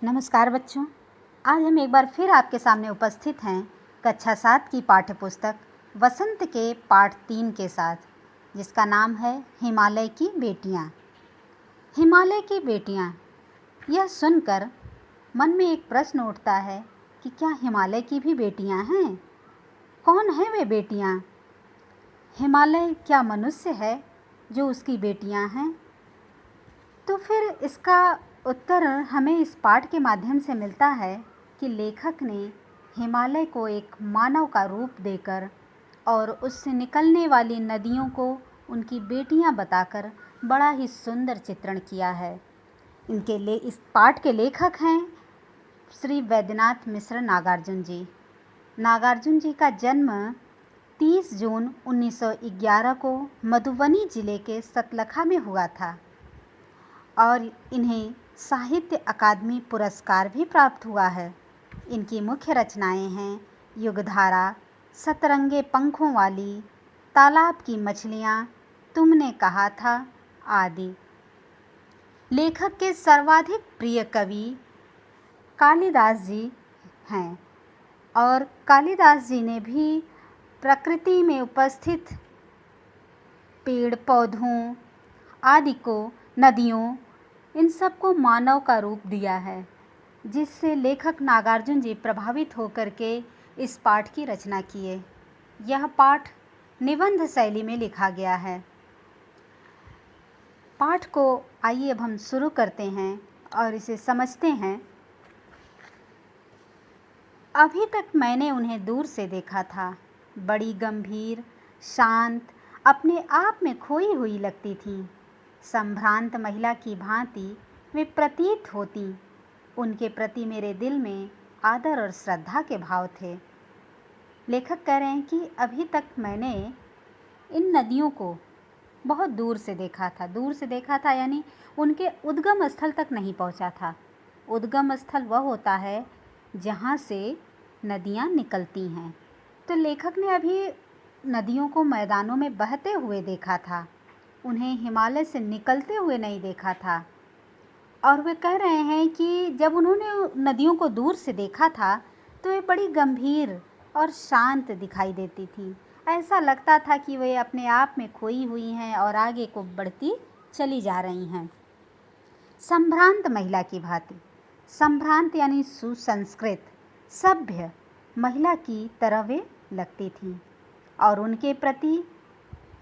नमस्कार बच्चों, आज हम एक बार फिर आपके सामने उपस्थित हैं कक्षा 7 की पाठ्य पुस्तक वसंत के पाठ 3 के साथ, जिसका नाम है हिमालय की बेटियां। हिमालय की बेटियां, यह सुनकर मन में एक प्रश्न उठता है कि क्या हिमालय की भी बेटियां हैं? कौन है वे बेटियां? हिमालय क्या मनुष्य है जो उसकी बेटियां हैं? तो फिर इसका उत्तर हमें इस पाठ के माध्यम से मिलता है कि लेखक ने हिमालय को एक मानव का रूप देकर और उससे निकलने वाली नदियों को उनकी बेटियां बताकर बड़ा ही सुंदर चित्रण किया है। इस पाठ के लेखक हैं श्री वैद्यनाथ मिश्र नागार्जुन जी। नागार्जुन जी का जन्म 30 जून 1911 को मधुबनी जिले के सतलखा में हुआ था और इन्हें साहित्य अकादमी पुरस्कार भी प्राप्त हुआ है। इनकी मुख्य रचनाएं हैं युगधारा, सतरंगे पंखों वाली, तालाब की मछलियां, तुमने कहा था आदि। लेखक के सर्वाधिक प्रिय कवि कालिदास जी हैं और कालिदास जी ने भी प्रकृति में उपस्थित पेड़ पौधों आदि को, नदियों, इन सब को मानव का रूप दिया है, जिससे लेखक नागार्जुन जी प्रभावित होकर के इस पाठ की रचना किए। यह पाठ निबंध शैली में लिखा गया है। पाठ को आइए अब हम शुरू करते हैं और इसे समझते हैं। अभी तक मैंने उन्हें दूर से देखा था, बड़ी गंभीर, शांत, अपने आप में खोई हुई लगती थीं। संभ्रांत महिला की भांति वे प्रतीत होती। उनके प्रति मेरे दिल में आदर और श्रद्धा के भाव थे। लेखक कह रहे हैं कि अभी तक मैंने इन नदियों को बहुत दूर से देखा था। दूर से देखा था यानी उनके उद्गम स्थल तक नहीं पहुंचा था। उद्गम स्थल वह होता है जहां से नदियां निकलती हैं। तो लेखक ने अभी नदियों को मैदानों में बहते हुए देखा था, उन्हें हिमालय से निकलते हुए नहीं देखा था। और वे कह रहे हैं कि जब उन्होंने नदियों को दूर से देखा था तो वे बड़ी गंभीर और शांत दिखाई देती थी। ऐसा लगता था कि वे अपने आप में खोई हुई हैं और आगे को बढ़ती चली जा रही हैं। संभ्रांत महिला की भांति, संभ्रांत यानी सुसंस्कृत, सभ्य महिला की तरह वे लगती थीं और उनके प्रति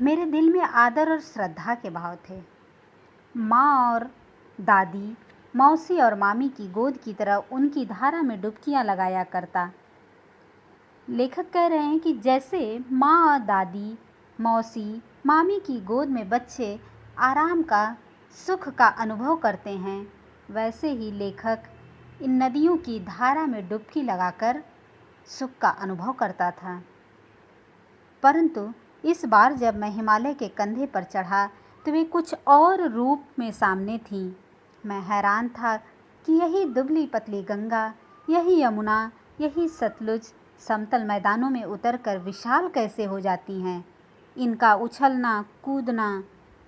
मेरे दिल में आदर और श्रद्धा के भाव थे। माँ और दादी, मौसी और मामी की गोद की तरह उनकी धारा में डुबकियां लगाया करता। लेखक कह रहे हैं कि जैसे माँ और दादी, मौसी, मामी की गोद में बच्चे आराम का, सुख का अनुभव करते हैं, वैसे ही लेखक इन नदियों की धारा में डुबकी लगाकर सुख का अनुभव करता था। परंतु इस बार जब मैं हिमालय के कंधे पर चढ़ा तो वे कुछ और रूप में सामने थीं। मैं हैरान था कि यही दुबली पतली गंगा, यही यमुना, यही सतलुज समतल मैदानों में उतरकर विशाल कैसे हो जाती हैं। इनका उछलना, कूदना,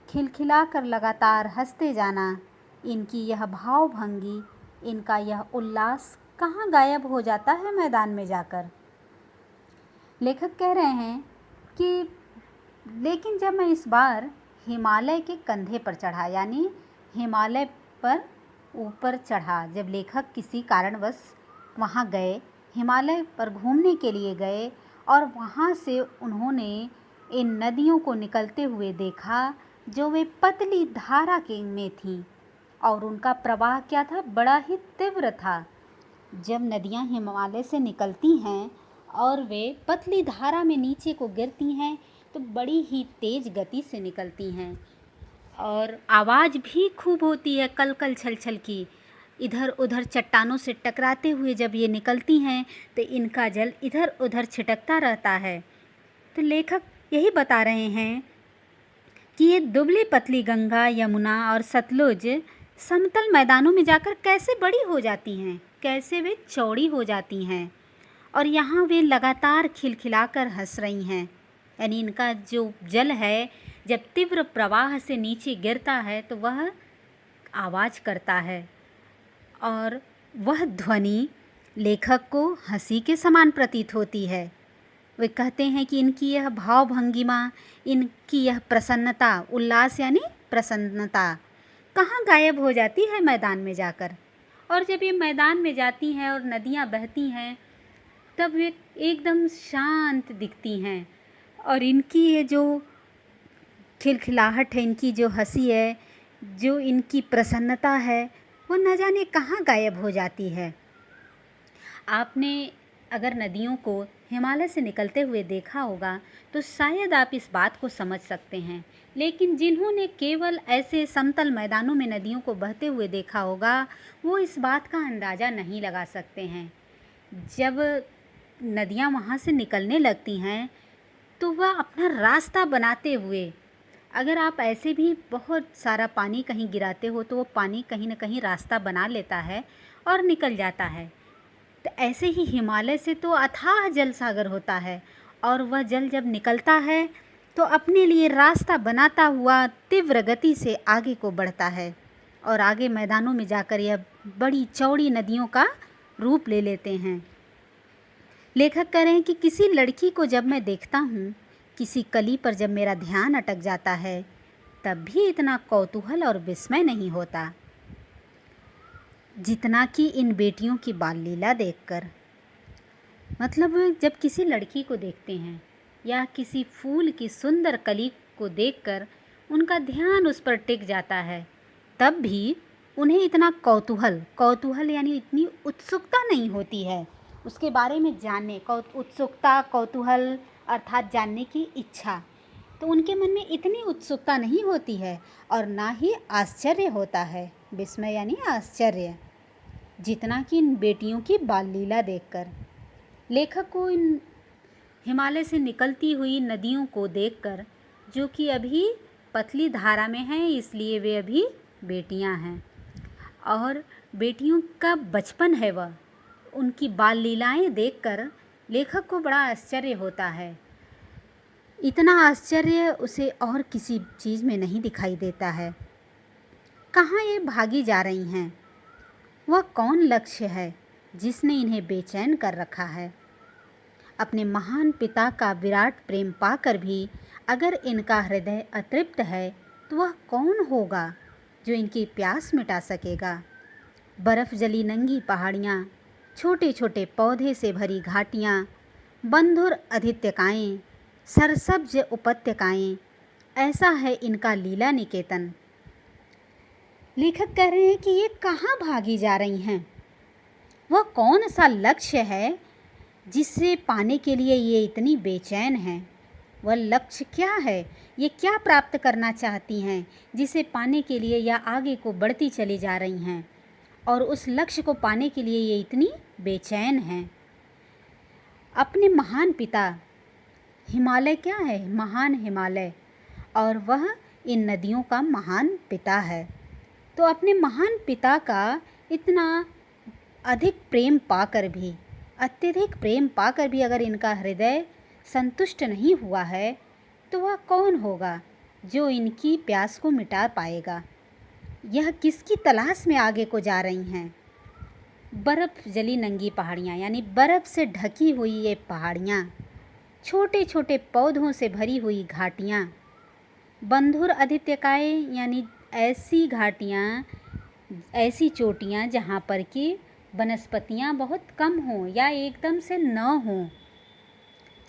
खिलखिलाकर लगातार हंसते जाना, इनकी यह भावभंगी, इनका यह उल्लास कहाँ गायब हो जाता है मैदान में जाकर। लेखक कह रहे हैं कि लेकिन जब मैं इस बार हिमालय के कंधे पर चढ़ा, यानी हिमालय पर ऊपर चढ़ा, जब लेखक किसी कारणवश वहाँ गए, हिमालय पर घूमने के लिए गए और वहाँ से उन्होंने इन नदियों को निकलते हुए देखा जो वे पतली धारा के में थीं और उनका प्रवाह क्या था, बड़ा ही तीव्र था। जब नदियाँ हिमालय से निकलती हैं और वे पतली धारा में नीचे को गिरती हैं तो बड़ी ही तेज़ गति से निकलती हैं और आवाज़ भी खूब होती है, कलकल छलछल की। इधर उधर चट्टानों से टकराते हुए जब ये निकलती हैं तो इनका जल इधर उधर छिटकता रहता है। तो लेखक यही बता रहे हैं कि ये दुबली पतली गंगा, यमुना और सतलुज समतल मैदानों में जाकर कैसे बड़ी हो जाती हैं, कैसे वे चौड़ी हो जाती हैं और यहाँ वे लगातार खिलखिलाकर हंस रही हैं। यानी इनका जो जल है जब तीव्र प्रवाह से नीचे गिरता है तो वह आवाज़ करता है और वह ध्वनि लेखक को हंसी के समान प्रतीत होती है। वे कहते हैं कि इनकी यह भाव भंगिमा, इनकी यह प्रसन्नता, उल्लास यानी प्रसन्नता कहाँ गायब हो जाती है मैदान में जाकर। और जब ये मैदान में जाती हैं और नदियाँ बहती हैं तब वे एकदम शांत दिखती हैं। और इनकी ये जो खिलखिलाहट है, इनकी जो हंसी है, जो इनकी प्रसन्नता है, वो न जाने कहाँ गायब हो जाती है। आपने अगर नदियों को हिमालय से निकलते हुए देखा होगा तो शायद आप इस बात को समझ सकते हैं, लेकिन जिन्होंने केवल ऐसे समतल मैदानों में नदियों को बहते हुए देखा होगा वो इस बात का अंदाज़ा नहीं लगा सकते हैं। जब नदियाँ वहाँ से निकलने लगती हैं तो वह अपना रास्ता बनाते हुए, अगर आप ऐसे भी बहुत सारा पानी कहीं गिराते हो तो वो पानी कहीं ना कहीं रास्ता बना लेता है और निकल जाता है। तो ऐसे ही हिमालय से तो अथाह जल सागर होता है और वह जल जब निकलता है तो अपने लिए रास्ता बनाता हुआ तीव्र गति से आगे को बढ़ता है और आगे मैदानों में जाकर यह बड़ी चौड़ी नदियों का रूप ले लेते हैं। लेखक कह रहे हैं कि किसी लड़की को जब मैं देखता हूँ, किसी कली पर जब मेरा ध्यान अटक जाता है, तब भी इतना कौतूहल और विस्मय नहीं होता जितना कि इन बेटियों की बाल लीला देखकर। मतलब जब किसी लड़की को देखते हैं या किसी फूल की सुंदर कली को देखकर उनका ध्यान उस पर टिक जाता है, तब भी उन्हें इतना कौतूहल यानी इतनी उत्सुकता नहीं होती है उसके बारे में जानने। उत्सुकता, कौतूहल अर्थात जानने की इच्छा, तो उनके मन में इतनी उत्सुकता नहीं होती है और ना ही आश्चर्य होता है, विस्मय यानी आश्चर्य, जितना कि इन बेटियों की बाल लीला देखकर। लेखक को इन हिमालय से निकलती हुई नदियों को देखकर, जो कि अभी पतली धारा में हैं इसलिए वे अभी बेटियां हैं, और बेटियों का बचपन है वह, उनकी बाल लीलाएं देखकर लेखक को बड़ा आश्चर्य होता है। इतना आश्चर्य उसे और किसी चीज़ में नहीं दिखाई देता है। कहाँ ये भागी जा रही हैं? वह कौन लक्ष्य है जिसने इन्हें बेचैन कर रखा है? अपने महान पिता का विराट प्रेम पाकर भी अगर इनका हृदय अतृप्त है तो वह कौन होगा जो इनकी प्यास मिटा सकेगा? बर्फ़ जली नंगी पहाड़ियाँ, छोटे छोटे पौधे से भरी घाटियाँ, बंधुर अधित्यकाएँ, सरसब्ज उपत्यकाएँ, ऐसा है इनका लीला निकेतन। लेखक कह रहे हैं कि ये कहाँ भागी जा रही हैं? वह कौन सा लक्ष्य है जिसे पाने के लिए ये इतनी बेचैन हैं? वह लक्ष्य क्या है? ये क्या प्राप्त करना चाहती हैं जिसे पाने के लिए या आगे को बढ़ती चली जा रही हैं, और उस लक्ष्य को पाने के लिए ये इतनी बेचैन हैं? अपने महान पिता, हिमालय क्या है? महान हिमालय, और वह इन नदियों का महान पिता है। तो अपने महान पिता का इतना अधिक प्रेम पाकर भी, अत्यधिक प्रेम पाकर भी अगर इनका हृदय संतुष्ट नहीं हुआ है तो वह कौन होगा जो इनकी प्यास को मिटा पाएगा? यह किसकी तलाश में आगे को जा रही हैं? बर्फ़ जली नंगी पहाड़ियाँ यानी बर्फ़ से ढकी हुई ये पहाड़ियाँ, छोटे छोटे पौधों से भरी हुई घाटियाँ, बंधुर अधित्यकाएँ यानी ऐसी घाटियाँ, ऐसी चोटियाँ जहाँ पर कि वनस्पतियाँ बहुत कम हों या एकदम से न हों,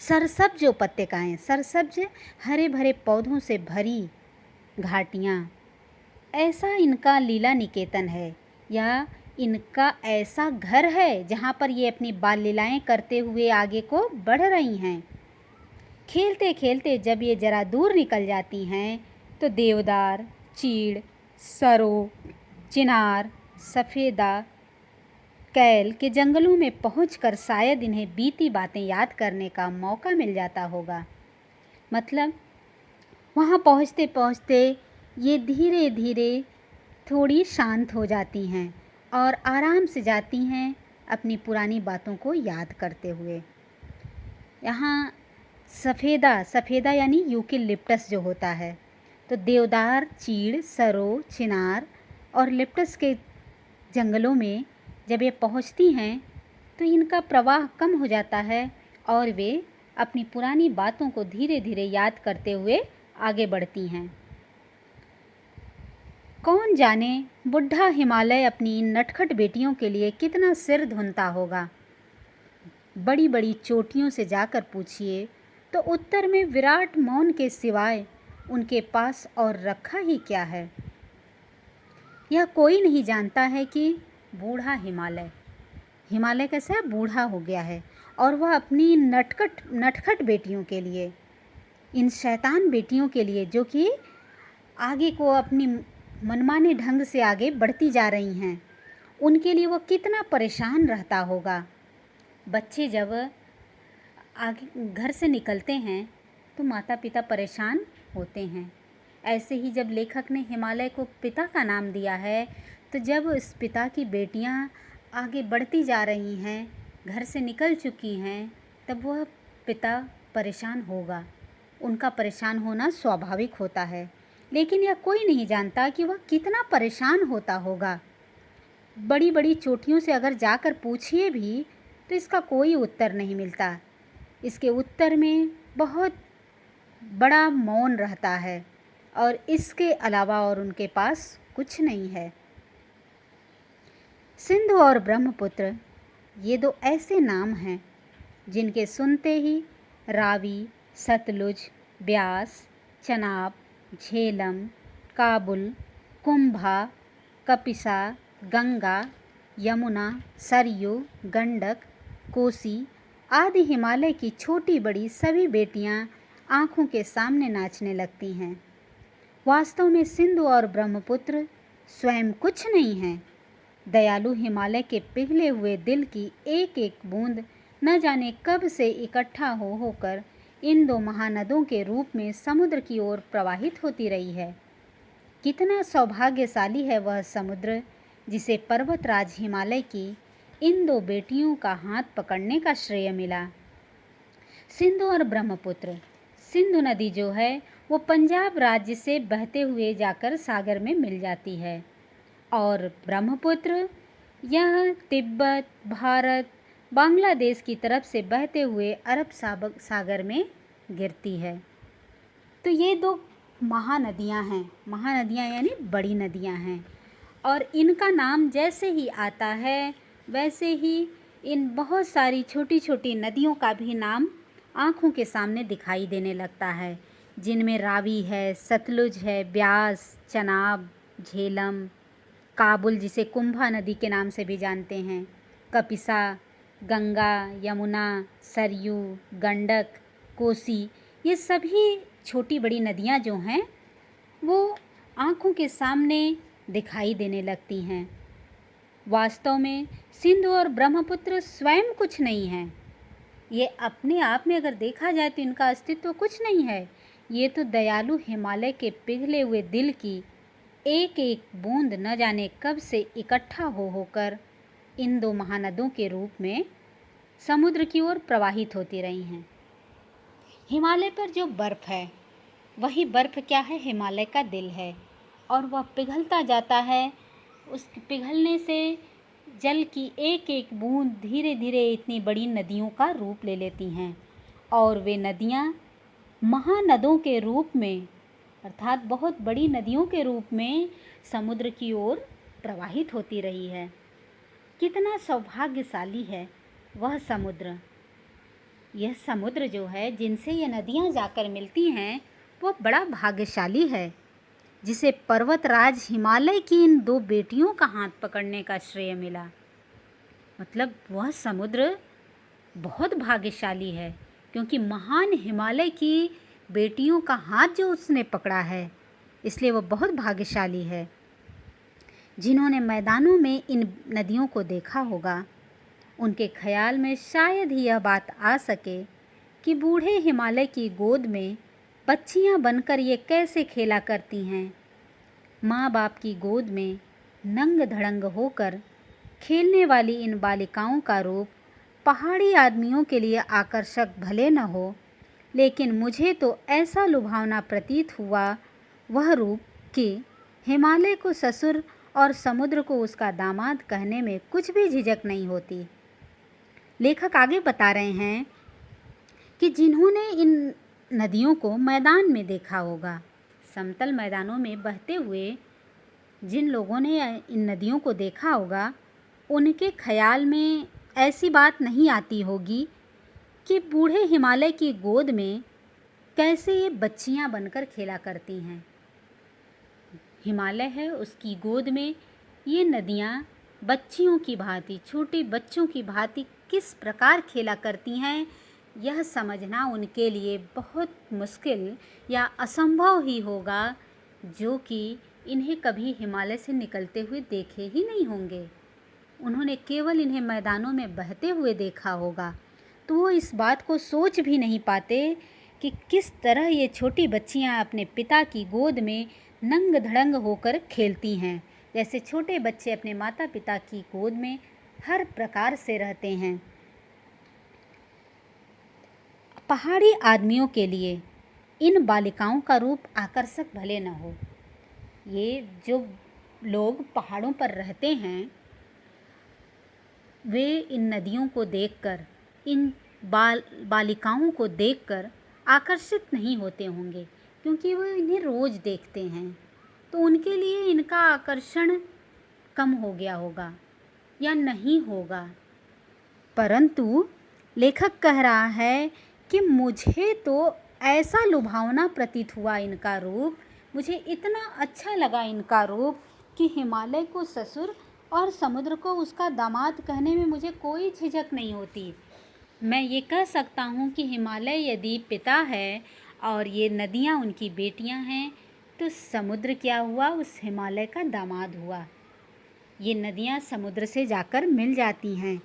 सरसब्ज उपत्यकाएँ, सरसब्ज हरे भरे पौधों से भरी घाटियाँ, ऐसा इनका लीला निकेतन है, या इनका ऐसा घर है जहाँ पर ये अपनी बाल लीलाएँ करते हुए आगे को बढ़ रही हैं। खेलते खेलते जब ये ज़रा दूर निकल जाती हैं तो देवदार, चीड़, सरो, चिनार, सफ़ेदा, कैल के जंगलों में पहुंचकर शायद इन्हें बीती बातें याद करने का मौका मिल जाता होगा। मतलब वहाँ पहुँचते पहुँचते ये धीरे धीरे थोड़ी शांत हो जाती हैं और आराम से जाती हैं अपनी पुरानी बातों को याद करते हुए। यहाँ सफ़ेदा यानी यूकेलिप्टस जो होता है, तो देवदार, चीड़, सरो, चिनार और लिप्टस के जंगलों में जब ये पहुंचती हैं तो इनका प्रवाह कम हो जाता है और वे अपनी पुरानी बातों को धीरे धीरे याद करते हुए आगे बढ़ती हैं। कौन जाने बुढ़ा हिमालय अपनी इन नटखट बेटियों के लिए कितना सिर धुनता होगा। बड़ी बड़ी चोटियों से जाकर पूछिए तो उत्तर में विराट मौन के सिवाय उनके पास और रखा ही क्या है। यह कोई नहीं जानता है कि बूढ़ा हिमालय कैसा है, बूढ़ा हो गया है और वह अपनी नटखट बेटियों के लिए, इन शैतान बेटियों के लिए जो कि आगे को अपनी मनमाने ढंग से आगे बढ़ती जा रही हैं, उनके लिए वो कितना परेशान रहता होगा। बच्चे जब आगे घर से निकलते हैं तो माता पिता परेशान होते हैं। ऐसे ही जब लेखक ने हिमालय को पिता का नाम दिया है, तो जब इस पिता की बेटियां आगे बढ़ती जा रही हैं, घर से निकल चुकी हैं, तब वह पिता परेशान होगा। उनका परेशान होना स्वाभाविक होता है, लेकिन यह कोई नहीं जानता कि वह कितना परेशान होता होगा। बड़ी बड़ी चोटियों से अगर जाकर पूछिए भी तो इसका कोई उत्तर नहीं मिलता। इसके उत्तर में बहुत बड़ा मौन रहता है और इसके अलावा और उनके पास कुछ नहीं है। सिंधु और ब्रह्मपुत्र ये दो ऐसे नाम हैं जिनके सुनते ही रावी, सतलुज, ब्यास, चनाब, झेलम, काबुल, कुंभा, कपिसा, गंगा, यमुना, सरयू, गंडक, कोसी आदि हिमालय की छोटी बड़ी सभी बेटियां आँखों के सामने नाचने लगती हैं। वास्तव में सिंधु और ब्रह्मपुत्र स्वयं कुछ नहीं हैं। दयालु हिमालय के पिघले हुए दिल की एक एक बूंद न जाने कब से इकट्ठा हो होकर इन दो महानदों के रूप में समुद्र की ओर प्रवाहित होती रही है। कितना सौभाग्यशाली है वह समुद्र जिसे पर्वतराज हिमालय की इन दो बेटियों का हाथ पकड़ने का श्रेय मिला। सिंधु और ब्रह्मपुत्र, सिंधु नदी जो है वो पंजाब राज्य से बहते हुए जाकर सागर में मिल जाती है और ब्रह्मपुत्र यह तिब्बत, भारत, बांग्लादेश की तरफ से बहते हुए अरब सागर में गिरती है। तो ये दो महानदियाँ हैं, महानदियाँ यानी बड़ी नदियाँ हैं और इनका नाम जैसे ही आता है वैसे ही इन बहुत सारी छोटी छोटी नदियों का भी नाम आँखों के सामने दिखाई देने लगता है, जिनमें रावी है, सतलुज है, ब्यास, चनाब, झेलम, काबुल जिसे कुंभा नदी के नाम से भी जानते हैं, कपिसा, गंगा, यमुना, सरयू, गंडक, कोसी, ये सभी छोटी बड़ी नदियाँ जो हैं वो आँखों के सामने दिखाई देने लगती हैं। वास्तव में सिंधु और ब्रह्मपुत्र स्वयं कुछ नहीं हैं। ये अपने आप में अगर देखा जाए तो इनका अस्तित्व कुछ नहीं है। ये तो दयालु हिमालय के पिघले हुए दिल की एक एक बूंद न जाने कब से इकट्ठा हो होकर इन दो महानदों के रूप में समुद्र की ओर प्रवाहित होती रही हैं। हिमालय पर जो बर्फ़ है वही बर्फ़ क्या है, हिमालय का दिल है और वह पिघलता जाता है। उस पिघलने से जल की एक एक बूंद धीरे धीरे इतनी बड़ी नदियों का रूप ले लेती हैं और वे नदियाँ महानदों के रूप में अर्थात बहुत बड़ी नदियों के रूप में समुद्र की ओर प्रवाहित होती रही है। कितना सौभाग्यशाली है वह समुद्र। यह समुद्र जो है जिनसे ये नदियाँ जाकर मिलती हैं वो बड़ा भाग्यशाली है, जिसे पर्वतराज हिमालय की इन दो बेटियों का हाथ पकड़ने का श्रेय मिला। मतलब वह समुद्र बहुत भाग्यशाली है क्योंकि महान हिमालय की बेटियों का हाथ जो उसने पकड़ा है, इसलिए वह बहुत भाग्यशाली है। जिन्होंने मैदानों में इन नदियों को देखा होगा उनके ख्याल में शायद ही यह बात आ सके कि बूढ़े हिमालय की गोद में बच्चियां बनकर ये कैसे खेला करती हैं। माँ बाप की गोद में नंग धड़ंग होकर खेलने वाली इन बालिकाओं का रूप पहाड़ी आदमियों के लिए आकर्षक भले न हो, लेकिन मुझे तो ऐसा लुभावना प्रतीत हुआ वह रूप कि हिमालय को ससुर और समुद्र को उसका दामाद कहने में कुछ भी झिझक नहीं होती। लेखक आगे बता रहे हैं कि जिन्होंने इन नदियों को मैदान में देखा होगा, समतल मैदानों में बहते हुए जिन लोगों ने इन नदियों को देखा होगा, उनके ख्याल में ऐसी बात नहीं आती होगी कि बूढ़े हिमालय की गोद में कैसे ये बच्चियां बनकर खेला करती हैं। हिमालय है, उसकी गोद में ये नदियाँ बच्चियों की भांति, छोटे बच्चों की भांति किस प्रकार खेला करती हैं, यह समझना उनके लिए बहुत मुश्किल या असंभव ही होगा, जो कि इन्हें कभी हिमालय से निकलते हुए देखे ही नहीं होंगे। उन्होंने केवल इन्हें मैदानों में बहते हुए देखा होगा, तो वो इस बात को सोच भी नहीं पाते कि किस तरह ये छोटी बच्चियां अपने पिता की गोद में नंग धड़ंग होकर खेलती हैं, जैसे छोटे बच्चे अपने माता पिता की गोद में हर प्रकार से रहते हैं। पहाड़ी आदमियों के लिए इन बालिकाओं का रूप आकर्षक भले न हो, ये जो लोग पहाड़ों पर रहते हैं वे इन नदियों को देखकर, इन बालिकाओं को देखकर आकर्षित नहीं होते होंगे, क्योंकि वो इन्हें रोज़ देखते हैं, तो उनके लिए इनका आकर्षण कम हो गया होगा या नहीं होगा। परंतु लेखक कह रहा है कि मुझे तो ऐसा लुभावना प्रतीत हुआ इनका रूप, मुझे इतना अच्छा लगा इनका रूप कि हिमालय को ससुर और समुद्र को उसका दामाद कहने में मुझे कोई झिझक नहीं होती। मैं ये कह सकता हूँ कि हिमालय यदि पिता है और ये नदियाँ उनकी बेटियाँ हैं, तो समुद्र क्या हुआ, उस हिमालय का दामाद हुआ। ये नदियाँ समुद्र से जाकर मिल जाती हैं,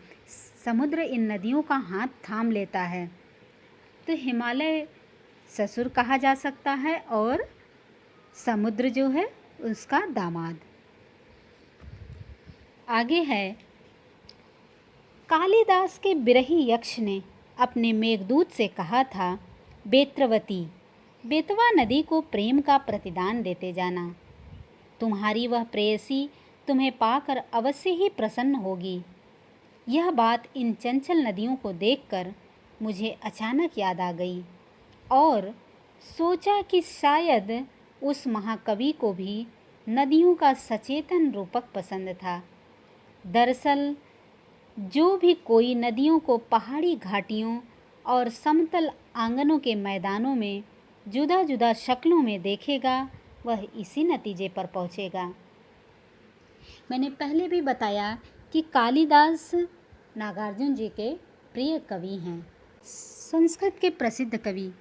समुद्र इन नदियों का हाथ थाम लेता है, तो हिमालय ससुर कहा जा सकता है और समुद्र जो है उसका दामाद। आगे है, कालिदास के बिरही यक्ष ने अपने मेघदूत से कहा था, बेत्रवती, बेतवा नदी को प्रेम का प्रतिदान देते जाना। तुम्हारी वह प्रेयसी तुम्हें पाकर अवश्य ही प्रसन्न होगी। यह बात इन चंचल नदियों को देखकर मुझे अचानक याद आ गई और सोचा कि शायद उस महाकवि को भी नदियों का सचेतन रूपक पसंद था। दरअसल जो भी कोई नदियों को पहाड़ी घाटियों और समतल आंगनों के मैदानों में जुदा जुदा शक्लों में देखेगा, वह इसी नतीजे पर पहुँचेगा। मैंने पहले भी बताया कि कालिदास नागार्जुन जी के प्रिय कवि हैं। संस्कृत के प्रसिद्ध कवि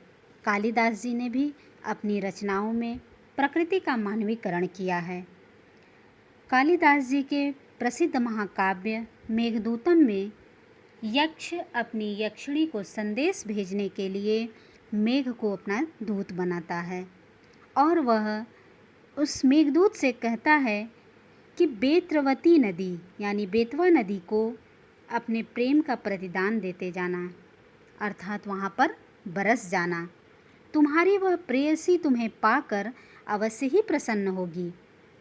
कालिदास जी ने भी अपनी रचनाओं में प्रकृति का मानवीकरण किया है। कालिदास जी के प्रसिद्ध महाकाव्य मेघदूतम में यक्ष अपनी यक्षिणी को संदेश भेजने के लिए मेघ को अपना दूत बनाता है और वह उस मेघदूत से कहता है कि बेत्रवती नदी यानी बेतवा नदी को अपने प्रेम का प्रतिदान देते जाना, अर्थात वहाँ पर बरस जाना। तुम्हारी वह प्रेयसी तुम्हें पाकर अवश्य ही प्रसन्न होगी।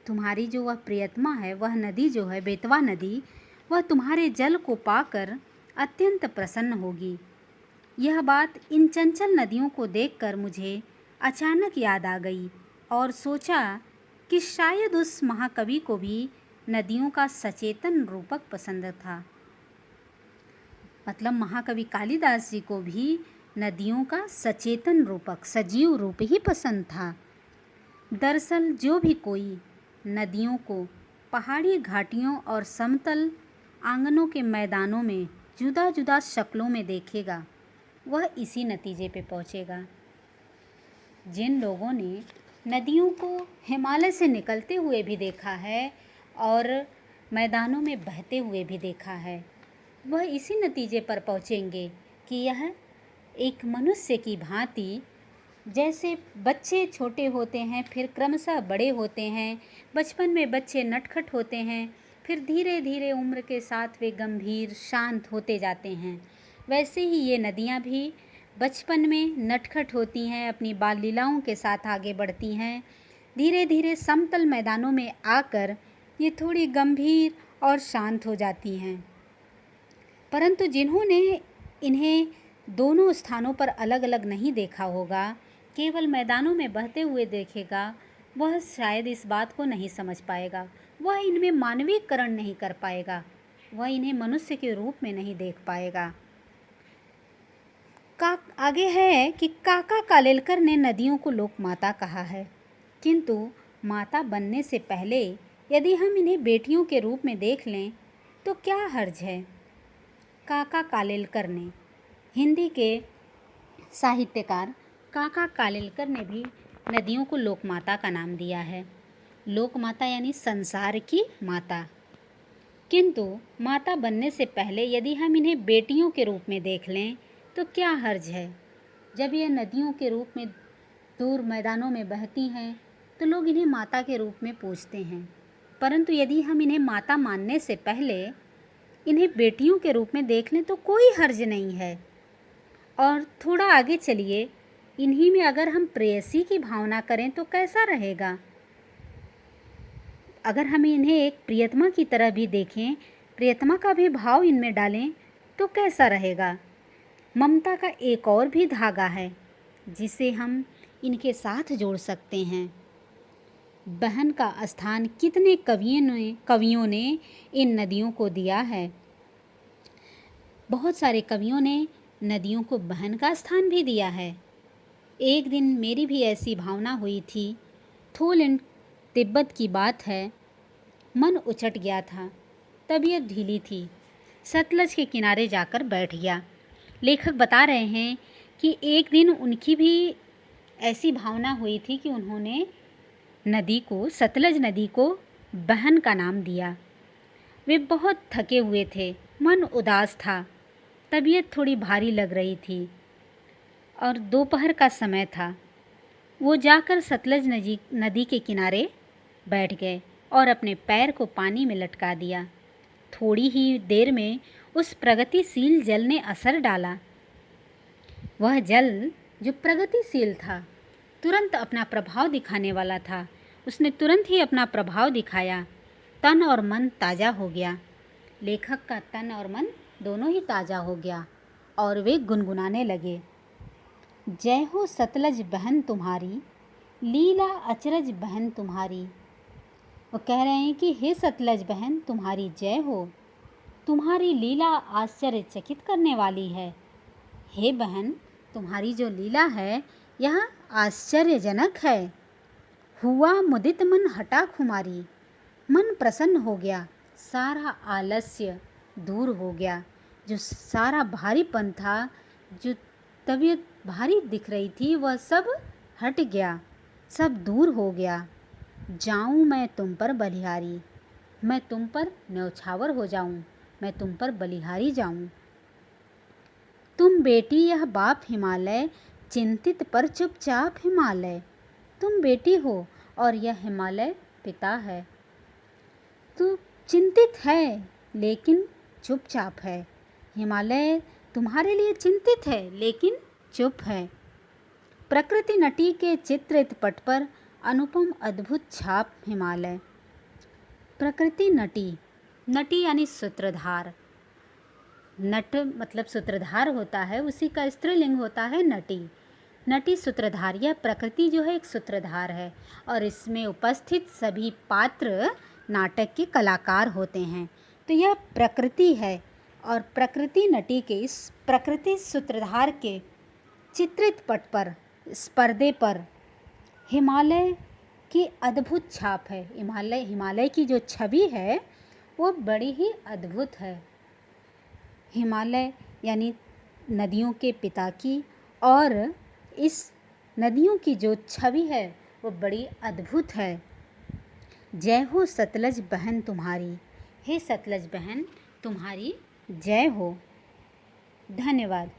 तुम्हारी जो वह प्रियतमा है, वह नदी जो है बेतवा नदी, वह तुम्हारे जल को पाकर अत्यंत प्रसन्न होगी। यह बात इन चंचल नदियों को देखकर मुझे अचानक याद आ गई और सोचा कि शायद उस महाकवि को भी नदियों का सचेतन रूपक पसंद था। मतलब महाकवि कालिदास जी को भी नदियों का सचेतन रूपक, सजीव रूप ही पसंद था। दरअसल जो भी कोई नदियों को पहाड़ी घाटियों और समतल आंगनों के मैदानों में जुदा जुदा शक्लों में देखेगा, वह इसी नतीजे पे पहुँचेगा। जिन लोगों ने नदियों को हिमालय से निकलते हुए भी देखा है और मैदानों में बहते हुए भी देखा है, वह इसी नतीजे पर पहुँचेंगे कि यह एक मनुष्य की भांति, जैसे बच्चे छोटे होते हैं फिर क्रमशः बड़े होते हैं, बचपन में बच्चे नटखट होते हैं, फिर धीरे धीरे उम्र के साथ वे गंभीर शांत होते जाते हैं, वैसे ही ये नदियाँ भी बचपन में नटखट होती हैं, अपनी बाल लीलाओं के साथ आगे बढ़ती हैं, धीरे धीरे समतल मैदानों में आकर ये थोड़ी गंभीर और शांत हो जाती हैं। परंतु जिन्होंने इन्हें दोनों स्थानों पर अलग अलग नहीं देखा होगा, केवल मैदानों में बहते हुए देखेगा, वह शायद इस बात को नहीं समझ पाएगा। वह इनमें मानवीकरण नहीं कर पाएगा, वह इन्हें मनुष्य के रूप में नहीं देख पाएगा। आगे है कि काका कालेलकर ने नदियों को लोक माता कहा है, किंतु माता बनने से पहले यदि हम इन्हें बेटियों के रूप में देख लें तो क्या हर्ज है। काका कालेलकर ने, हिंदी के साहित्यकार काका कालेलकर ने भी नदियों को लोकमाता का नाम दिया है। लोकमाता यानी संसार की माता। किंतु माता बनने से पहले यदि हम इन्हें बेटियों के रूप में देख लें तो क्या हर्ज है। जब ये नदियों के रूप में दूर मैदानों में बहती हैं तो लोग इन्हें माता के रूप में पूजते हैं, परंतु यदि हम इन्हें माता मानने से पहले इन्हें बेटियों के रूप में देख लें तो कोई हर्ज नहीं है। और थोड़ा आगे चलिए, इन्हीं में अगर हम प्रेयसी की भावना करें तो कैसा रहेगा। अगर हम इन्हें एक प्रियतमा की तरह भी देखें, प्रियतमा का भी भाव इनमें डालें तो कैसा रहेगा। ममता का एक और भी धागा है जिसे हम इनके साथ जोड़ सकते हैं। बहन का स्थान कितने कवियों ने इन नदियों को दिया है। बहुत सारे कवियों ने नदियों को बहन का स्थान भी दिया है। एक दिन मेरी भी ऐसी भावना हुई थी। थोलिन तिब्बत की बात है। मन उचट गया था, तबीयत ढीली थी। सतलज के किनारे जाकर बैठ गया। लेखक बता रहे हैं कि एक दिन उनकी भी ऐसी भावना हुई थी कि उन्होंने नदी को, सतलज नदी को बहन का नाम दिया। वे बहुत थके हुए थे, मन उदास था, तबीयत थोड़ी भारी लग रही थी और दोपहर का समय था। वो जाकर सतलज नदी के किनारे बैठ गए और अपने पैर को पानी में लटका दिया। थोड़ी ही देर में उस प्रगतिशील जल ने असर डाला। वह जल जो प्रगतिशील था, तुरंत अपना प्रभाव दिखाने वाला था। उसने तुरंत ही अपना प्रभाव दिखाया। तन और मन ताज़ा हो गया। लेखक का तन और मन दोनों ही ताज़ा हो गया और वे गुनगुनाने लगे। जय हो सतलज बहन तुम्हारी, लीला अचरज बहन तुम्हारी। वो कह रहे हैं कि हे सतलज बहन तुम्हारी जय हो, तुम्हारी लीला आश्चर्यचकित करने वाली है। हे बहन, तुम्हारी जो लीला है यह आश्चर्यजनक है। हुआ मुदित मन हटा खुमारी, मन प्रसन्न हो गया, सारा आलस्य दूर हो गया। जो सारा भारीपन था, जो तबीयत भारी दिख रही थी, वह सब हट गया, सब दूर हो गया। जाऊं मैं तुम पर बलिहारी, मैं तुम पर न्यौछावर हो जाऊं, मैं तुम पर बलिहारी जाऊं। तुम बेटी यह बाप हिमालय, चिंतित पर चुपचाप हिमालय। तुम बेटी हो और यह हिमालय पिता है। तू चिंतित है लेकिन चुपचाप है। हिमालय तुम्हारे लिए चिंतित है लेकिन चुप है। प्रकृति नटी के चित्रित पट पर अनुपम अद्भुत छाप हिमालय। प्रकृति नटी, नटी यानी सूत्रधार। नट मतलब सूत्रधार होता है, उसी का स्त्रीलिंग होता है नटी। नटी सूत्रधार, यह प्रकृति जो है एक सूत्रधार है और इसमें उपस्थित सभी पात्र नाटक के कलाकार होते हैं। तो यह प्रकृति है और प्रकृति नटी के इस प्रकृति सूत्रधार के चित्रित पट पर, इस पर्दे पर हिमालय की अद्भुत छाप है। हिमालय की जो छवि है वो बड़ी ही अद्भुत है। हिमालय यानी नदियों के पिता की, और इस नदियों की जो छवि है वो बड़ी अद्भुत है। जय हो सतलज बहन तुम्हारी, हे सतलज बहन तुम्हारी जय हो। धन्यवाद।